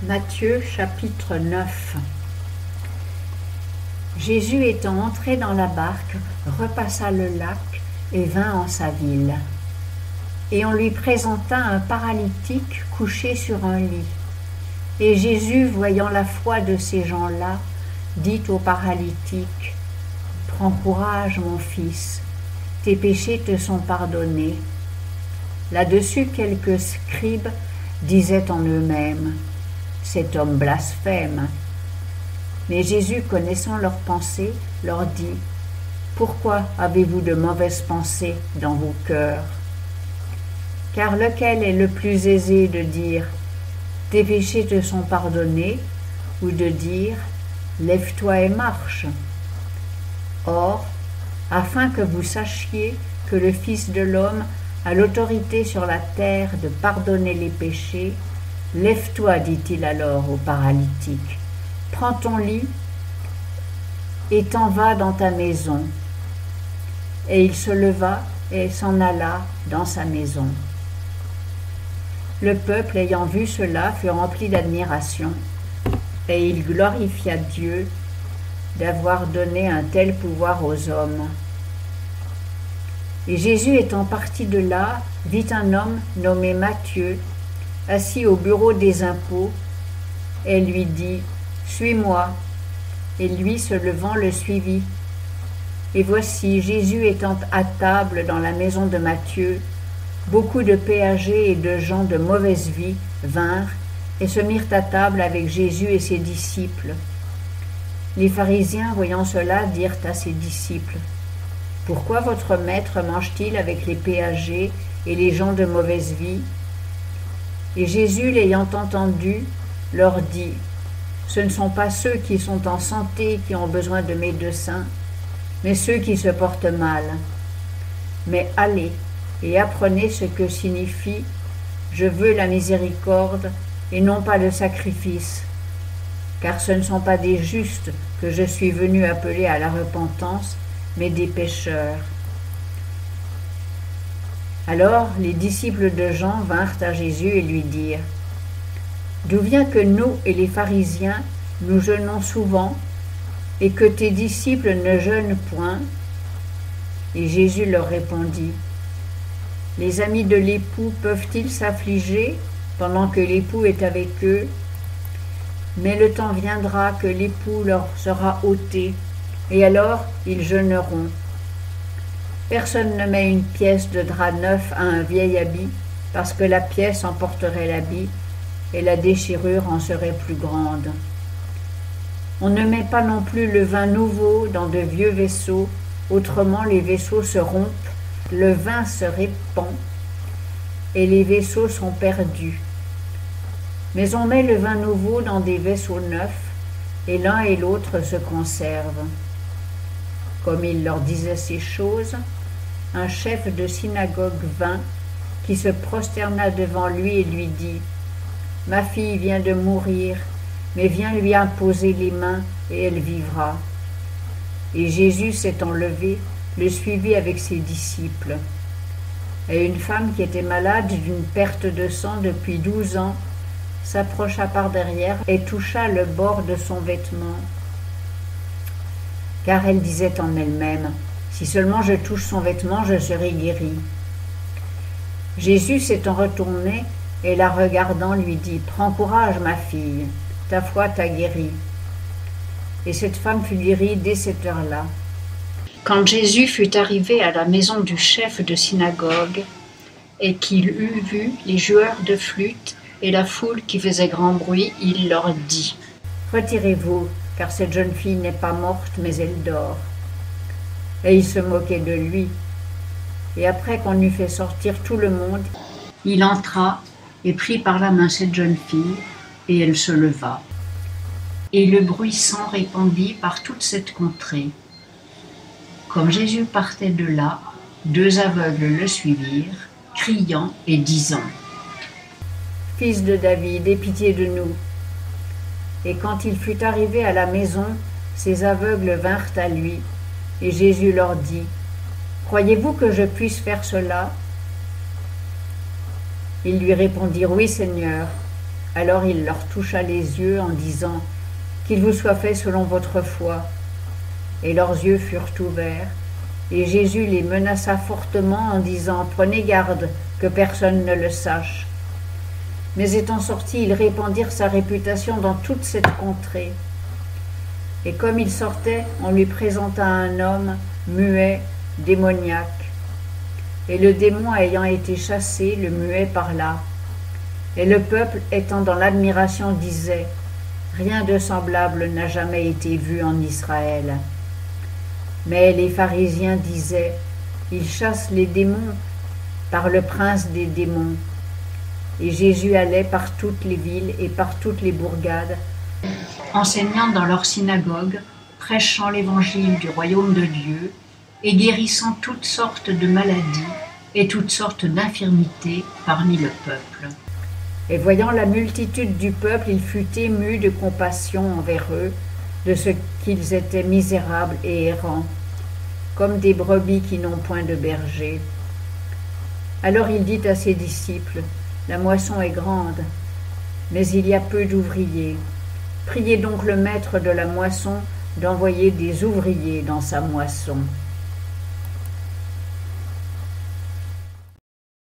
Matthieu chapitre 9. Jésus étant entré dans la barque, repassa le lac et vint en sa ville. Et on lui présenta un paralytique couché sur un lit. Et Jésus, voyant la foi de ces gens-là, dit au paralytique : « Prends courage, mon fils, tes péchés te sont pardonnés. » Là-dessus, quelques scribes disaient en eux-mêmes : « Cet homme blasphème. » Mais Jésus, connaissant leurs pensées, leur dit : « Pourquoi avez-vous de mauvaises pensées dans vos cœurs ? Car lequel est le plus aisé de dire : tes péchés te sont pardonnés, ou de dire : lève-toi et marche ? Or, afin que vous sachiez que le Fils de l'homme a l'autorité sur la terre de pardonner les péchés, lève-toi, dit-il alors au paralytique, prends ton lit et t'en vas dans ta maison. Et il se leva et s'en alla dans sa maison. Le peuple, ayant vu cela, fut rempli d'admiration, et il glorifia Dieu d'avoir donné un tel pouvoir aux hommes. Et Jésus, étant parti de là, vit un homme nommé Matthieu, assis au bureau des impôts, et lui dit : « Suis-moi. » Et lui, se levant, le suivit. Et voici, Jésus étant à table dans la maison de Matthieu, beaucoup de péagers et de gens de mauvaise vie vinrent et se mirent à table avec Jésus et ses disciples. Les pharisiens, voyant cela, dirent à ses disciples : « Pourquoi votre maître mange-t-il avec les péagers et les gens de mauvaise vie ?» Et Jésus, l'ayant entendu, leur dit : « Ce ne sont pas ceux qui sont en santé qui ont besoin de médecins, mais ceux qui se portent mal. Mais allez et apprenez ce que signifie « Je veux la miséricorde et non pas le sacrifice ». Car ce ne sont pas des justes que je suis venu appeler à la repentance, mais des pécheurs. » Alors les disciples de Jean vinrent à Jésus et lui dirent : « D'où vient que nous et les pharisiens, nous jeûnons souvent, et que tes disciples ne jeûnent point ? » Et Jésus leur répondit : « Les amis de l'époux peuvent-ils s'affliger pendant que l'époux est avec eux ? Mais le temps viendra que l'époux leur sera ôté, et alors ils jeûneront. Personne ne met une pièce de drap neuf à un vieil habit, parce que la pièce emporterait l'habit, et la déchirure en serait plus grande. On ne met pas non plus le vin nouveau dans de vieux vaisseaux, autrement les vaisseaux se rompent, le vin se répand, et les vaisseaux sont perdus. Mais on met le vin nouveau dans des vaisseaux neufs, et l'un et l'autre se conservent. » Comme il leur disait ces choses, un chef de synagogue vint, qui se prosterna devant lui et lui dit : « Ma fille vient de mourir, mais viens lui imposer les mains, et elle vivra. » Et Jésus, s'étant levé, le suivit avec ses disciples. Et une femme qui était malade d'une perte de sang depuis 12 ans s'approcha par derrière et toucha le bord de son vêtement. Car elle disait en elle-même : « Si seulement je touche son vêtement, je serai guérie. » Jésus, s'étant retourné et la regardant, lui dit : « Prends courage, ma fille, ta foi t'a guérie. » Et cette femme fut guérie dès cette heure-là. Quand Jésus fut arrivé à la maison du chef de synagogue, et qu'il eut vu les joueurs de flûte et la foule qui faisait grand bruit, il leur dit : « Retirez-vous, car cette jeune fille n'est pas morte, mais elle dort. » Et il se moquait de lui. Et après qu'on eut fait sortir tout le monde, il entra et prit par la main cette jeune fille, et elle se leva. Et le bruit s'en répandit par toute cette contrée. Comme Jésus partait de là, 2 aveugles le suivirent, criant et disant : « Fils de David, aie pitié de nous. » Et quand il fut arrivé à la maison, ces aveugles vinrent à lui, et Jésus leur dit : « Croyez-vous que je puisse faire cela ? » Ils lui répondirent : « Oui, Seigneur. » Alors il leur toucha les yeux en disant « Qu'il vous soit fait selon votre foi. » Et leurs yeux furent ouverts, et Jésus les menaça fortement en disant « Prenez garde que personne ne le sache. » Mais étant sortis, ils répandirent sa réputation dans toute cette contrée. Et comme il sortait, on lui présenta un homme muet, démoniaque. Et le démon ayant été chassé, le muet parla. Et le peuple, étant dans l'admiration, disait « Rien de semblable n'a jamais été vu en Israël. » Mais les pharisiens disaient « Il chasse les démons par le prince des démons. » Et Jésus allait par toutes les villes et par toutes les bourgades, enseignant dans leurs synagogues, prêchant l'évangile du royaume de Dieu et guérissant toutes sortes de maladies et toutes sortes d'infirmités parmi le peuple. Et voyant la multitude du peuple, il fut ému de compassion envers eux, de ce qu'ils étaient misérables et errants, comme des brebis qui n'ont point de berger. Alors il dit à ses disciples, « La moisson est grande, mais il y a peu d'ouvriers. Priez donc le maître de la moisson d'envoyer des ouvriers dans sa moisson. »